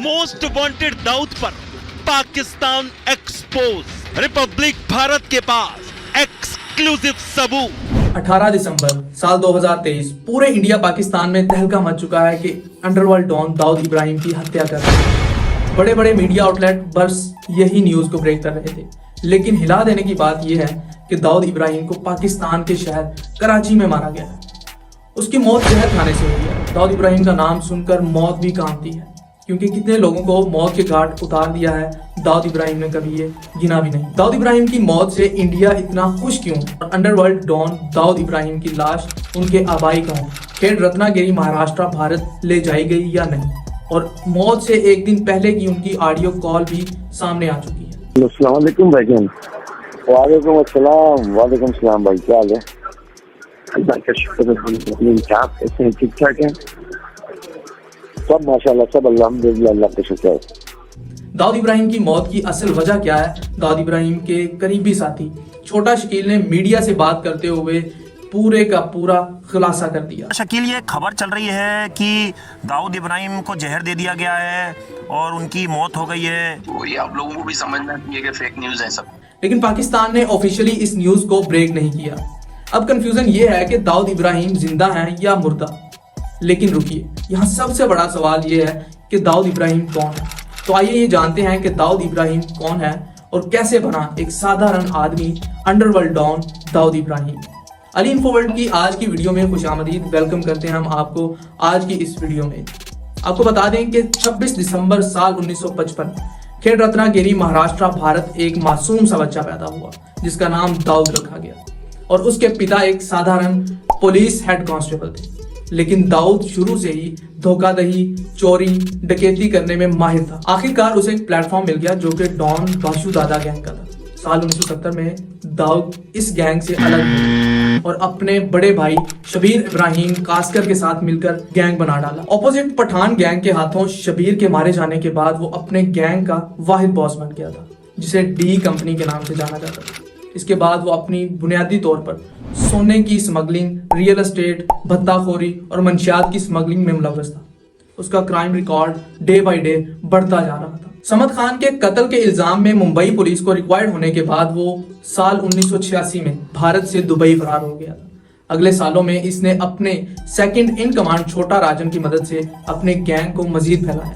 Most wanted Dawood पर Pakistan expose, Republic Bharat के पास exclusive सबूत। 18 दिसंबर साल 2023 पूरे इंडिया पाकिस्तान में तहलका मच चुका है कि अंडरवर्ल्ड डॉन दाऊद इब्राहिम की हत्या कर दी। बड़े बड़े मीडिया आउटलेट बस यही न्यूज को ब्रेक कर रहे थे, लेकिन हिला देने की बात यह है कि दाऊद इब्राहिम को पाकिस्तान के शहर कराची में मारा गया है। उसकी मौत जहर खाने से हुई है। दाऊद इब्राहिम का नाम सुनकर मौत भी कांपती है, क्योंकि कितने लोगों को मौत के घाट उतार दिया है दाऊद इब्राहिम ने कभी ये गिना भी नहीं। दाऊद इब्राहिम की मौत से इंडिया इतना खुश क्यों? और अंडरवर्ल्ड डॉन दाऊद इब्राहिम की लाश उनके आबाई का खेड़ रत्नागिरी महाराष्ट्र भारत ले जाई गई या नहीं, और मौत से एक दिन पहले की उनकी ऑडियो कॉल भी सामने आ चुकी है। अस्सलाम वालेकुम भाईजान। वालेकुम अस्सलाम। वालेकुम सलाम भाई, क्या हाल है? अल्लाह का शुक्र है। आप कैसे हैं? ठीक ठाक हैं सब? माशाल्लाह सब अल्हम्दुलिल्लाह, अल्लाह का शुक्र है। दाऊद इब्राहिम की मौत की असल वजह क्या है? दाऊद इब्राहिम के करीबी साथी छोटा शकील ने मीडिया से बात करते हुए पूरे का पूरा खुलासा कर दिया। शकील, ये खबर चल रही है कि दाऊद इब्राहिम को जहर दे दिया गया है और उनकी मौत हो गई है। ये आप लोगों को भी समझना चाहिए कि फेक न्यूज़ है सब। लेकिन पाकिस्तान ने ऑफिशियली इस न्यूज को ब्रेक नहीं किया। अब कंफ्यूजन ये है कि दाऊद इब्राहिम जिंदा हैं या मुर्दा। लेकिन रुकिए, यहाँ सबसे बड़ा सवाल ये है कि दाऊद इब्राहिम कौन है। तो आइए ये जानते हैं कि दाऊद इब्राहिम कौन है और कैसे बना एक साधारण आदमी अंडरवर्ल्ड डॉन दाऊद इब्राहिम। अली इन्फोवर्ल्ड की आज की वीडियो में खुशामदीद वेलकम करते हैं हम आपको। आज की इस वीडियो में आपको बता दें कि 26 दिसंबर साल 1955 खेड़ रत्नागिरी महाराष्ट्र भारत एक मासूम सा बच्चा पैदा हुआ जिसका नाम दाऊद रखा गया, और उसके पिता एक साधारण पुलिस हेड कांस्टेबल थे। लेकिन दाऊद शुरू से ही धोखाधड़ी, चोरी, डकैती करने में माहिर था। आखिरकार उसे एक प्लेटफॉर्म मिल गया जो कि डॉन बाशु दादा गैंग का था। साल 1970 में दाऊद इस गैंग से अलग हुआ और अपने बड़े भाई शबीर इब्राहिम कास्कर के साथ मिलकर गैंग बना डाला। ऑपोजिट पठान गैंग के हाथों शबीर के मारे जाने के बाद वो अपने गैंग का वाहिद बॉस बन गया था, जिसे डी कंपनी के नाम से जाना जाता था। इसके बाद वो अपनी बुनियादी तौर पर सोने की स्मगलिंग, रियल एस्टेट, भत्ताखोरी और मंशियात की स्मगलिंग में मुलव्वस था। उसका crime record day by day बढ़ता जा रहा था। समद खान के कत्ल के इल्जाम में मुंबई पुलिस को रिक्वायर्ड होने के बाद वो साल 1986 में भारत से दुबई फरार हो गया था। अगले सालों में इसने अपने सेकंड इन कमांड छोटा राजन की मदद से अपने गैंग को मजीद फैलाया।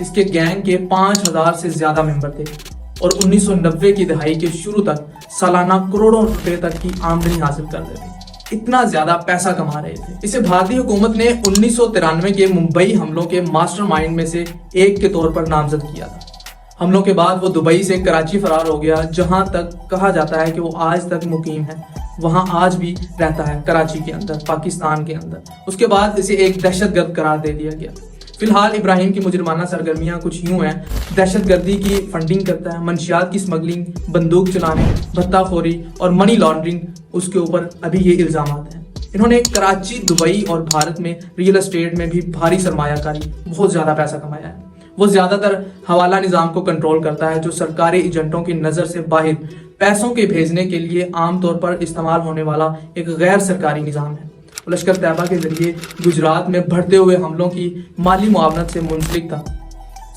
इसके गैंग के 5000 से ज्यादा मेंबर थे और 1990 की दहाई के शुरू तक सालाना करोड़ों रुपए तक की आमदनी हासिल कर रहे थे। इतना ज्यादा पैसा कमा रहे थे। इसे भारतीय हुकूमत ने 1993 के मुंबई हमलों के मास्टरमाइंड में से एक के तौर पर नामजद किया था। हमलों के बाद वो दुबई से कराची फरार हो गया, जहां तक कहा जाता है कि वो आज तक मुकीम है। वहां आज भी रहता है, कराची के अंदर, पाकिस्तान के अंदर। उसके बाद इसे एक दहशतगर्द करार दे दिया गया। फिलहाल इब्राहिम की मुजरमाना सरगर्मियां कुछ यूं हैं: दहशतगर्दी की फंडिंग करता है, मंशियात की स्मगलिंग, बंदूक चलाने, भत्ताखोरी और मनी लॉन्ड्रिंग, उसके ऊपर अभी ये इल्जाम हैं। इन्होंने कराची, दुबई और भारत में रियल एस्टेट में भी भारी सरमायाकारी, बहुत ज्यादा पैसा कमाया है। वो ज्यादातर हवाला निजाम को कंट्रोल करता है, जो सरकारी एजेंटों की नजर से बाहर पैसों के भेजने के लिए आमतौर पर इस्तेमाल होने वाला एक गैर सरकारी निजाम है। लश्कर तैयबा के जरिए गुजरात में बढ़ते हुए हमलों की माली मुआवनत से मुंसलिक था।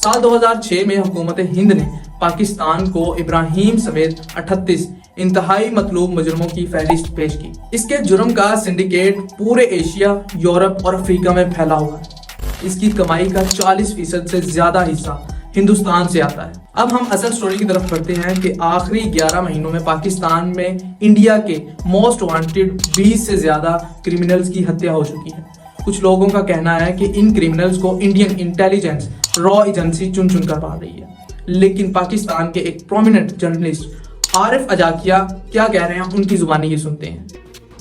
साल 2006 में हुकूमत हिंद ने पाकिस्तान को इब्राहिम समेत 38 इंतहाई मतलूब मुजरमों की फहरिस्त पेश की। इसके जुर्म का सिंडिकेट पूरे एशिया, यूरोप और अफ्रीका में फैला हुआ है। इसकी कमाई का 40% से ज्यादा हिस्सा हिंदुस्तान से आता है। अब हम असल स्टोरी की तरफ बढ़ते हैं कि आखिरी 11 महीनों में पाकिस्तान में इंडिया के मोस्ट वांटेड 20 से ज्यादा क्रिमिनल्स की हत्या हो चुकी है। कुछ लोगों का कहना है कि इन क्रिमिनल्स को इंडियन इंटेलिजेंस रॉ एजेंसी चुन चुन कर मार रही है। लेकिन पाकिस्तान के एक प्रोमिनेंट जर्नलिस्ट आरिफ अजाकिया क्या कह रहे हैं, उनकी जुबानी ये सुनते हैं।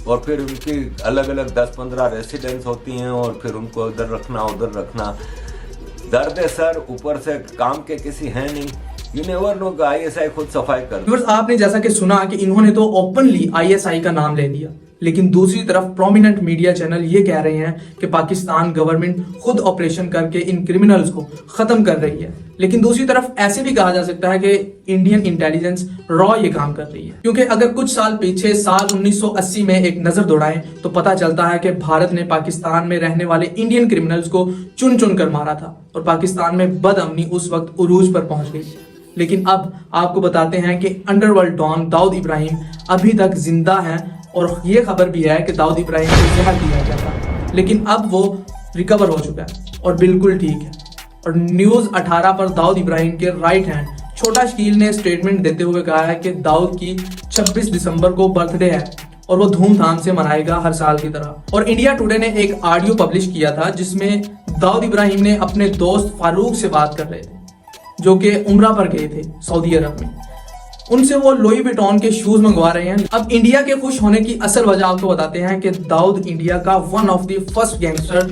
और फिर उनकी अलग अलग 10-15 रेसिडेंस होती हैं और फिर उनको इधर रखना उधर रखना। दर्द है सर, ऊपर से काम के किसी है नहीं। यू नेवर नो कि आईएसआई खुद सफाई कर। आपने जैसा कि सुना कि इन्होंने तो ओपनली आईएसआई का नाम ले लिया, लेकिन दूसरी तरफ प्रोमिनेंट मीडिया चैनल ये कह रहे हैं कि पाकिस्तान गवर्नमेंट खुद ऑपरेशन करके इन क्रिमिनल्स को खत्म कर रही है। लेकिन दूसरी तरफ ऐसे भी कहा जा सकता है कि इंडियन इंटेलिजेंस रॉ ये काम कर रही है, क्योंकि अगर कुछ साल पीछे साल 1980 में एक नजर दौड़ाएं तो पता चलता है कि भारत ने पाकिस्तान में रहने वाले इंडियन क्रिमिनल्स को चुन चुन कर मारा था और पाकिस्तान में बदअमनी उस वक्त उरूज पर पहुंच गई। लेकिन अब आपको बताते हैं कि अंडरवर्ल्ड डॉन दाऊद इब्राहिम अभी तक जिंदा है और ये खबर भी है कि दाऊद इब्राहिम को जहर दिया गया था, लेकिन अब वो रिकवर हो चुका है और बिल्कुल ठीक है। और न्यूज़ 18 पर दाऊद इब्राहिम के राइट हैंड छोटा शकील ने स्टेटमेंट देते हुए कहा है कि दाऊद की 26 दिसंबर को बर्थडे है और वो धूमधाम से मनाएगा हर साल की तरह। और इंडिया टुडे ने एक ऑडियो पब्लिश किया था जिसमें दाऊद इब्राहिम ने अपने दोस्त फारूक से बात कर रहे थे, जो कि उम्रा पर गए थे सऊदी अरब में। उनसे वो लुई विटॉन के शूज मंगवा रहे हैं। अब इंडिया के खुश होने की असल वजह आपको बताते हैं कि दाऊद इंडिया का one of the first gangster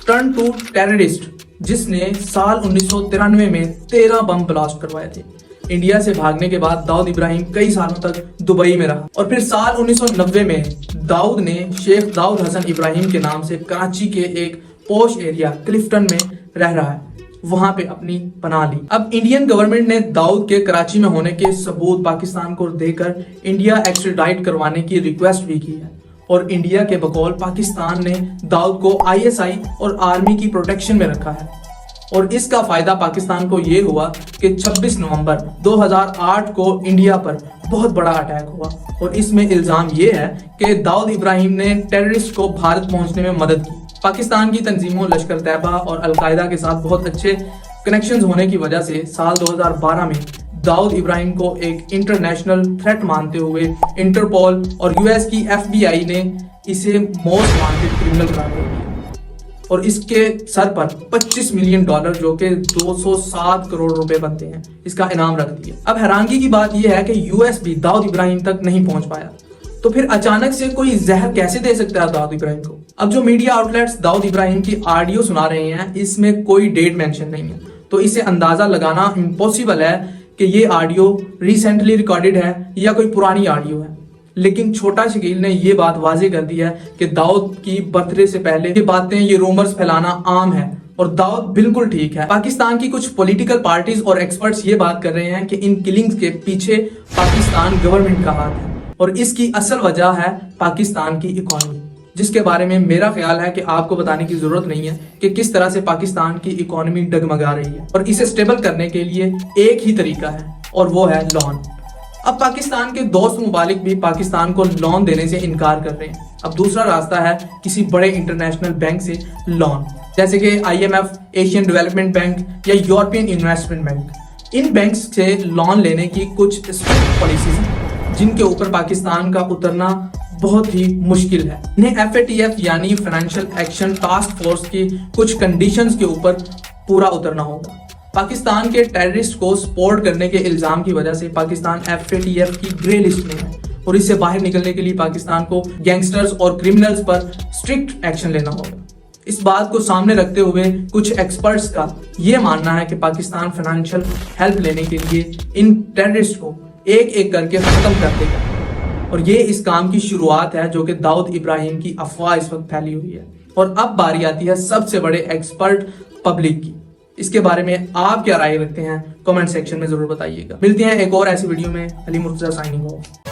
turn to terrorist, जिसने साल 1993 में 13 बम ब्लास्ट करवाए थे। इंडिया से भागने के बाद दाऊद इब्राहिम कई सालों तक दुबई में रहा और फिर साल 1990 में दाऊद ने शेख दाऊद हसन इब्राहिम के नाम से कराची के एक पॉश एरिया क्लिफ्टन में रह रहा है, वहां पे अपनी पनाह ली। अब इंडियन गवर्नमेंट ने दाऊद के कराची में होने के सबूत पाकिस्तान को देकर इंडिया एक्स्ट्राडाइट करवाने की रिक्वेस्ट भी की है और इंडिया के बकौल पाकिस्तान ने दाऊद को आईएसआई और आर्मी की प्रोटेक्शन में रखा है। और इसका फायदा पाकिस्तान को ये हुआ कि 26 नवंबर 2008 को इंडिया पर बहुत बड़ा अटैक हुआ और इसमें इल्जाम ये है कि दाऊद इब्राहिम ने टेररिस्ट को भारत पहुंचने में मदद की। पाकिस्तान की तंजीमों लश्कर तैयबा और अलकायदा के साथ बहुत अच्छे कनेक्शंस होने की वजह से साल 2012 में दाऊद इब्राहिम को एक इंटरनेशनल थ्रेट मानते हुए इंटरपोल और यूएस की एफबीआई ने इसे मोस्ट वांटेड क्रिमिनल करार दे दिया और इसके सर पर $25 मिलियन जो कि 207 करोड़ रुपए बनते हैं इसका इनाम रख दिया। अब हैरानगी की बात यह है कि यूएस भी दाऊद इब्राहिम तक नहीं पहुंच पाया, तो फिर अचानक से कोई जहर कैसे दे सकता है दाऊद इब्राहिम को। अब जो मीडिया आउटलेट्स दाऊद इब्राहिम की ऑडियो सुना रहे हैं इसमें कोई डेट मेंशन नहीं है, तो इसे अंदाजा लगाना इम्पॉसिबल है कि ये ऑडियो रिसेंटली रिकॉर्डेड है या कोई पुरानी ऑडियो है। लेकिन छोटा शकील ने ये बात वाजे कर दी है कि दाऊद की बर्थडे से पहले ये बातें, ये रूमर्स फैलाना आम है और दाऊद बिल्कुल ठीक है। पाकिस्तान की कुछ पॉलिटिकल पार्टीज और एक्सपर्ट्स ये बात कर रहे हैं कि इन किलिंग्स के पीछे पाकिस्तान गवर्नमेंट का हाथ है और इसकी असल वजह है पाकिस्तान की इकोनॉमी, जिसके बारे में मेरा ख्याल है कि आपको बताने की जरूरत नहीं है कि किस तरह से पाकिस्तान की इकोनॉमी डगमगा रही है और इसे स्टेबल करने के लिए एक ही तरीका है और वो है लोन। अब पाकिस्तान के दोस्त मुमालिक भी पाकिस्तान को लोन देने से इनकार कर रहे हैं। अब दूसरा रास्ता है किसी बड़े इंटरनेशनल बैंक से लोन, जैसे कि IMF, एशियन डेवलपमेंट बैंक या यूरोपियन इन्वेस्टमेंट बैंक। इन बैंक से लोन लेने की कुछ स्ट्रिक्ट पॉलिसीज हैं जिनके ऊपर पाकिस्तान का उतरना बहुत ही मुश्किल है। इन्हें FATF यानी फाइनेंशियल एक्शन टास्क फोर्स की कुछ कंडीशंस के ऊपर पूरा उतरना होगा। पाकिस्तान के टेररिस्ट को सपोर्ट करने के इल्जाम की वजह से पाकिस्तान FATF की ग्रे लिस्ट में है और इससे बाहर निकलने के लिए पाकिस्तान को गैंगस्टर्स और क्रिमिनल्स पर स्ट्रिक्ट एक्शन लेना होगा। इस बात को सामने रखते हुए कुछ एक्सपर्ट्स का ये मानना है कि पाकिस्तान फाइनेंशियल हेल्प लेने के लिए इन टेररिस्ट को एक एक करके खत्म कर देगा और ये इस काम की शुरुआत है जो कि दाऊद इब्राहिम की अफवाह इस वक्त फैली हुई है। और अब बारी आती है सबसे बड़े एक्सपर्ट पब्लिक की। इसके बारे में आप क्या राय रखते हैं कमेंट सेक्शन में जरूर बताइएगा। मिलते हैं एक और ऐसी वीडियो में। Ali Murtaza signing off.